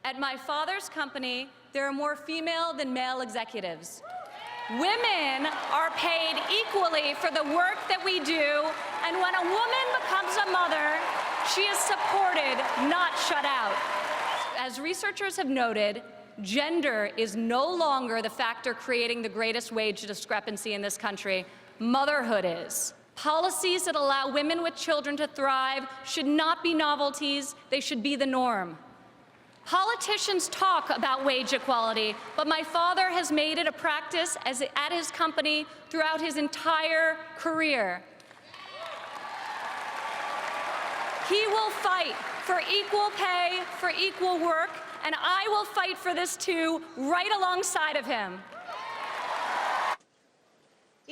At my father's company, there are more female than male executives. Women are paid equally for the work that we do, and when a woman becomes a mother, she is supported, not shut out. As researchers have noted, gender is no longer the factor creating the greatest wage discrepancy in this country. Motherhood is. Policies that allow women with children to thrive should not be novelties, they should be the norm. Politicians talk about wage equality, but my father has made it a practice at his company throughout his entire career. He will fight for equal pay, for equal work, and I will fight for this too, right alongside of him.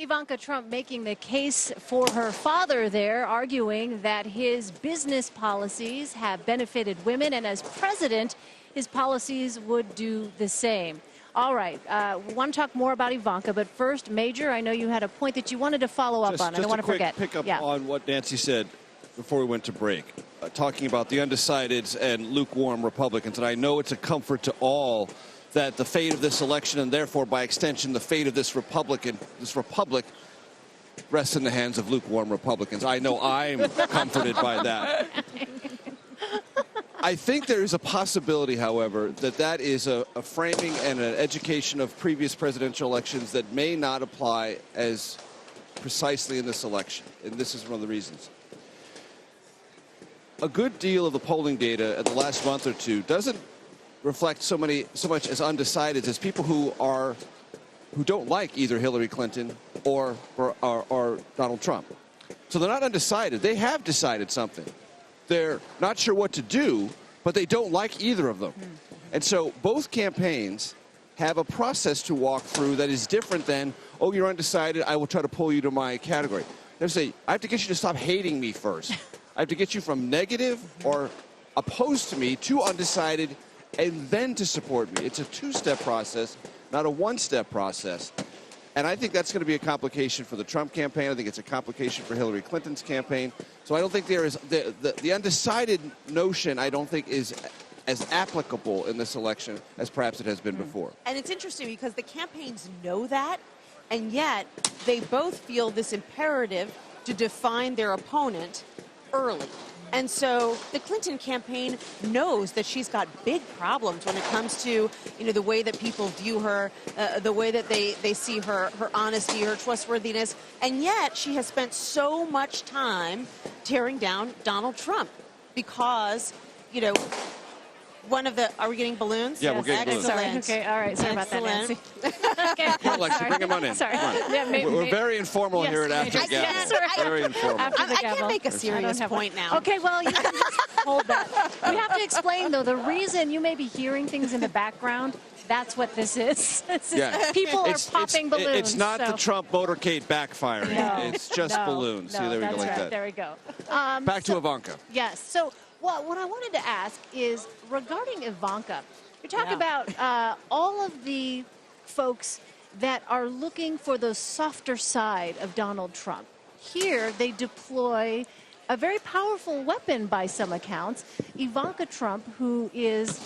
Ivanka Trump making the case for her father there, arguing that his business policies have benefited women, and as president, his policies would do the same. All right, we want to talk more about Ivanka, but first, Major, I know you had a point that you wanted to follow up on. I don't want to forget. Just a quick pick up on what Nancy said before we went to break, talking about the undecideds and lukewarm Republicans. And I know it's a comfort to all that the fate of this election, and therefore by extension the fate of this republic rests in the hands of lukewarm Republicans. I know I'm comforted by that. I think there is a possibility, however, that is a framing and an education of previous presidential elections that may not apply as precisely in this election, and this is one of the reasons. A good deal of the polling data at the last month or two doesn't reflect so much as undecideds, as people who don't like either Hillary Clinton or Donald Trump. So they're not undecided. They have decided something. They're not sure what to do, but they don't like either of them. And so both campaigns have a process to walk through that is different than, oh, you're undecided, I will try to pull you to my category. They say, I have to get you to stop hating me first. I have to get you from negative or opposed to me to undecided and then to support me. It's a two-step process, not a one-step process. And I think that's going to be a complication for the Trump campaign. I think it's a complication for Hillary Clinton's campaign. So I don't think there is the undecided notion, I don't think, is as applicable in this election as perhaps it has been before. And it's interesting because the campaigns know that, and yet they both feel this imperative to define their opponent early. And so the Clinton campaign knows that she's got big problems when it comes to, the way that people view her, the way that they see her honesty, her trustworthiness. And yet she has spent so much time tearing down Donald Trump because, one of the, are we getting balloons? Yeah, we're getting balloons. Sorry. Okay, all right. Sorry about that, Nancy. Okay. Come on, Lexi, bring him on in. Sorry. Yeah, we're very informal here at After the Gavel. Very informal. I can't make a serious point now. Okay, well, you can just hold that. We have to explain, though, the reason you may be hearing things in the background. That's what this is. People are popping balloons. It's not the Trump motorcade backfiring. No, it's just balloons. No, See, there we go, like that. There we go. Back to Ivanka. Yes. So, what I wanted to ask is regarding Ivanka. You talk about all of the folks that are looking for the softer side of Donald Trump. Here, they deploy a very powerful weapon by some accounts. Ivanka Trump, who is,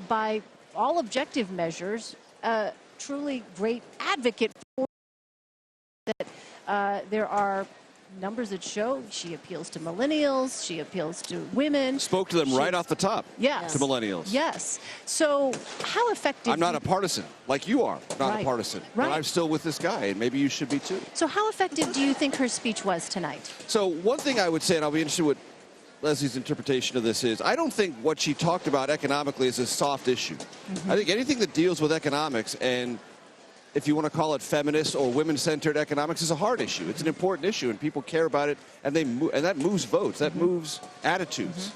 by all objective measures, a truly great advocate for that. There are numbers that show she appeals to millennials, she appeals to women. Spoke to them right off the top. Yes. To millennials. Yes. So how effective... I'm not a partisan, like you are. Not a partisan. Right. But I'm still with this guy, and maybe you should be too. So how effective do you think her speech was tonight? So one thing I would say, and I'll be interested what Leslie's interpretation of this is, I don't think what she talked about economically is a soft issue. I think anything that deals with economics, and if you want to call it feminist or women-centered economics, is a hard issue. It's an important issue, and people care about it, and that moves votes. That moves attitudes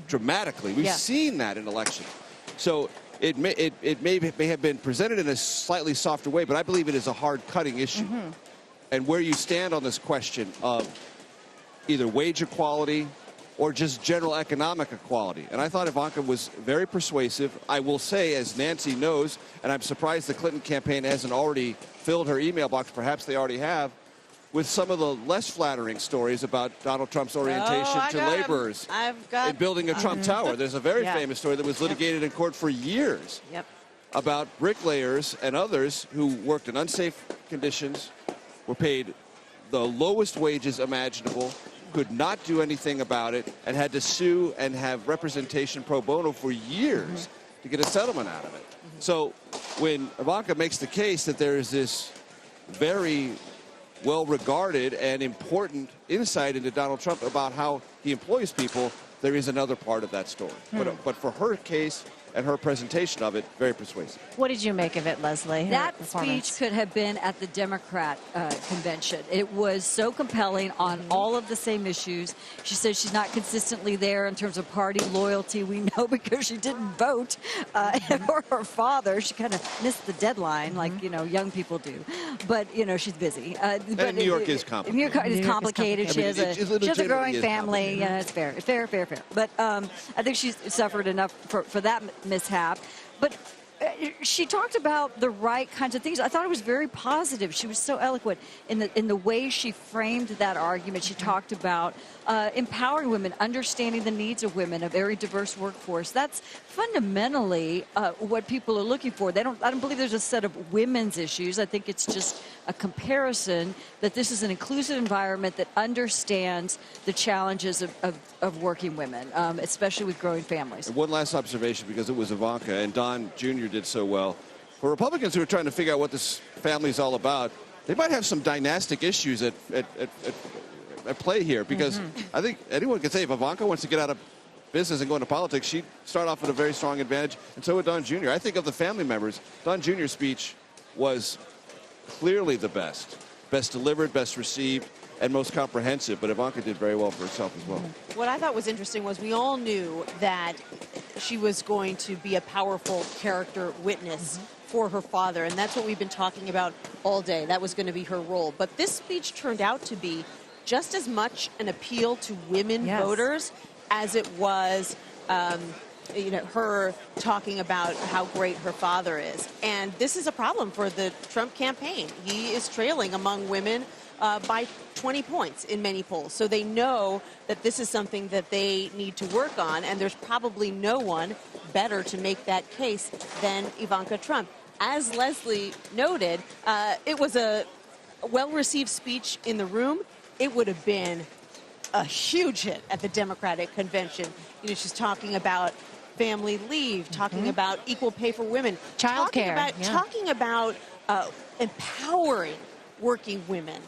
dramatically. We've seen that in elections. So it may have been presented in a slightly softer way, but I believe it is a hard-cutting issue. And where you stand on this question of either wage equality or just general economic equality. And I thought Ivanka was very persuasive. I will say, as Nancy knows, and I'm surprised the Clinton campaign hasn't already filled her email box, perhaps they already have, with some of the less flattering stories about Donald Trump's orientation to laborers in building a Trump Tower. There's a very famous story that was litigated in court for years about bricklayers and others who worked in unsafe conditions, were paid the lowest wages imaginable, could not do anything about it, and had to sue and have representation pro bono for years to get a settlement out of it. So when Ivanka makes the case that there is this very well-regarded and important insight into Donald Trump about how he employs people, there is another part of that story. But for her case and her presentation of it, very persuasive. What did you make of it, Leslie? That speech could have been at the Democrat convention. It was so compelling on all of the same issues. She says she's not consistently there in terms of party loyalty. We know because she didn't vote for her father. She kind of missed the deadline, like, you know, young people do. But, you know, she's busy. And New York is complicated. New York is complicated. She has a growing family. Yeah, it's fair. But I think she's suffered enough for that mishap. But she talked about the right kinds of things. I thought it was very positive. She was so eloquent in the way she framed that argument. She talked about empowering women, understanding the needs of women, a very diverse workforce. That's fundamentally what people are looking for. I don't believe there's a set of women's issues. I think it's just a comparison that this is an inclusive environment that understands the challenges of working women, especially with growing families. And one last observation, because it was Ivanka and Don Jr. did so well. For Republicans who are trying to figure out what this family is all about, they might have some dynastic issues at play here, because I think anyone can say if Ivanka wants to get out of business and go into politics, she'd start off with a very strong advantage, and so would Don Jr. I think of the family members, Don Jr.'s speech was clearly the best delivered, best received, and most comprehensive, but Ivanka did very well for herself as well. What I thought was interesting was we all knew that she was going to be a powerful character witness for her father, and that's what we've been talking about all day. That was going to be her role. But this speech turned out to be just as much an appeal to women voters as it was you know, her talking about how great her father is. And this is a problem for the Trump campaign. He is trailing among women by 20 points in many polls. So they know that this is something that they need to work on, and there's probably no one better to make that case than Ivanka Trump. As Leslie noted, it was a well-received speech in the room. It would have been a huge hit at the Democratic convention. You know, she's talking about family leave, talking about equal pay for women, talking about empowering working women,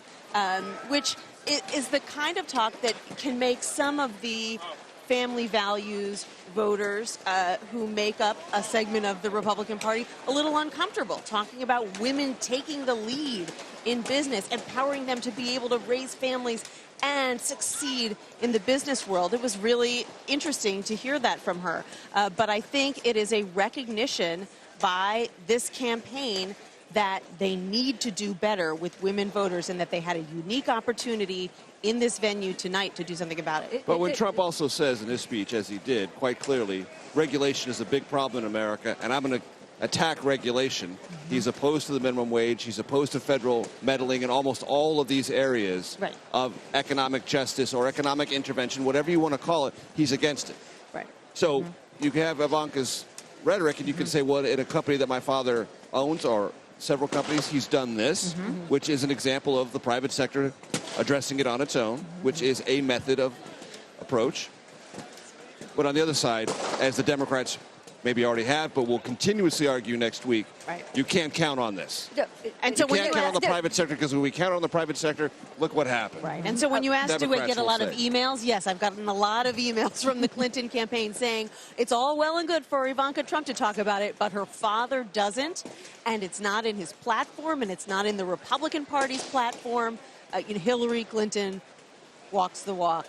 which is the kind of talk that can make some of the family values voters who make up a segment of the Republican Party a little uncomfortable, talking about women taking the lead in business, empowering them to be able to raise families and succeed in the business world. It was really interesting to hear that from her. But I think it is a recognition by this campaign that they need to do better with women voters, and that they had a unique opportunity in this venue tonight to do something about it. But when Trump also says in his speech, as he did quite clearly, regulation is a big problem in America, and I'm going to attack regulation. He's opposed to the minimum wage. He's opposed to federal meddling in almost all of these areas of economic justice or economic intervention, whatever you want to call it. He's against it. So you can have Ivanka's rhetoric, and you can say, well, in a company that my father owns, or several companies, he's done this, which is an example of the private sector addressing it on its own, which is a method of approach. But on the other side, as the Democrats maybe already have, but will continuously argue next week, you can't count on this. And you can't count on the private sector, because when we count on the private sector, look what happened. And so when you asked, do I get a lot of say. emails? Yes, I've gotten a lot of emails from the Clinton campaign saying it's all well and good for Ivanka Trump to talk about it, but her father doesn't, and it's not in his platform, and it's not in the Republican Party's platform. Hillary Clinton walks the walk,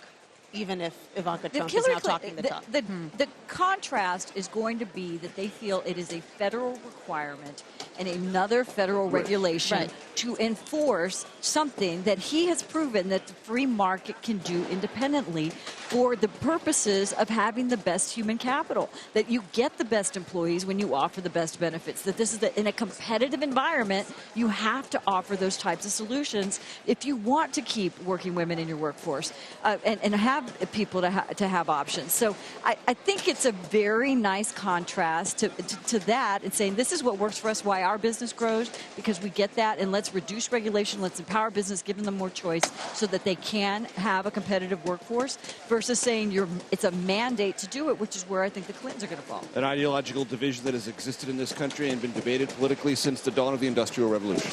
even if Ivanka Trump is now talking the talk. The contrast is going to be that they feel it is a federal requirement and another federal regulation to enforce something that he has proven that the free market can do independently for the purposes of having the best human capital, that you get the best employees when you offer the best benefits, that this is in a competitive environment, you have to offer those types of solutions if you want to keep working women in your workforce and have people to have options. So I think it's a very nice contrast to that and saying this is what works for us, why our business grows, because we get that, and let's reduce regulation, let's empower business, give them more choice so that they can have a competitive workforce versus saying it's a mandate to do it, which is where I think the Clintons are going to fall. An ideological division that has existed in this country and been debated politically since the dawn of the Industrial Revolution.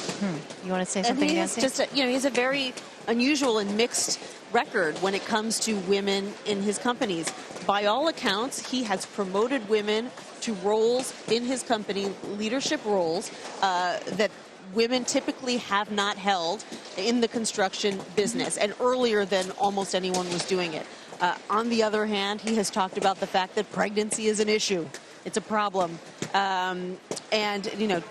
You want to say something, Nancy? He has a very unusual and mixed record when it comes to women in his companies. By all accounts, he has promoted women to roles in his company, leadership roles that women typically have not held in the construction business, and earlier than almost anyone was doing it. On the other hand, he has talked about the fact that pregnancy is an issue. It's a problem. And,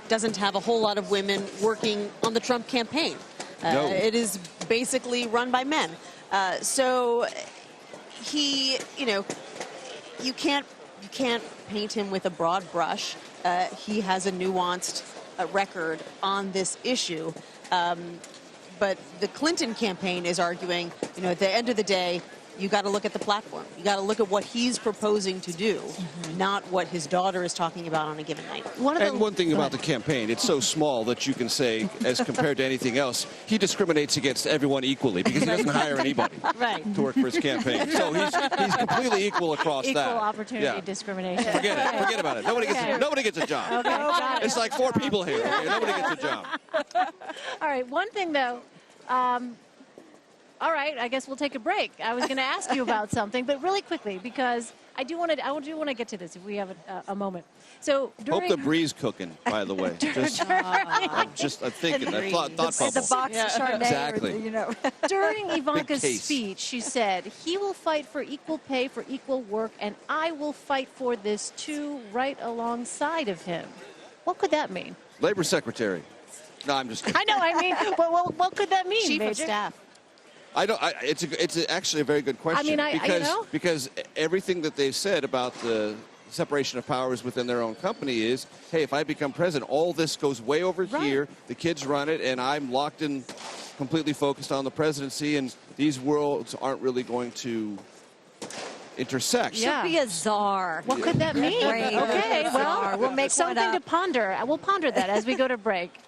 doesn't have a whole lot of women working on the Trump campaign. No. It is basically run by men. So he, you can't paint him with a broad brush. He has a nuanced record on this issue. But the Clinton campaign is arguing, at the end of the day, you got to look at the platform. You got to look at what he's proposing to do, not what his daughter is talking about on a given night. One thing about the campaign, it's so small that you can say, as compared to anything else, he discriminates against everyone equally because he doesn't hire anybody to work for his campaign. So he's completely equal across that. Equal opportunity discrimination. Forget it. Forget about it. Nobody gets a job. Okay, got it. It's like 4 people here. Okay? Nobody gets a job. All right, one thing, though. All right, I guess we'll take a break. I was going to ask you about something, but really quickly, because I do want to get to this if we have a moment. So Hope the breeze cooking, by the way. I'm thinking. I thought bubble. The box of Chardonnay. Exactly. During Ivanka's speech, she said, he will fight for equal pay for equal work, and I will fight for this too, right alongside of him. What could that mean? Labor Secretary. No, I'm just kidding. I know. What could that mean, Chief Major? of Staff. It's actually a very good question. Because everything that they've said about the separation of powers within their own company is, hey, if I become president, all this goes way over here, the kids run it, and I'm locked in, completely focused on the presidency, and these worlds aren't really going to intersect. She'll be a czar. What could that mean? Right. Okay, well, We'll make something to ponder. We'll ponder that as we go to break.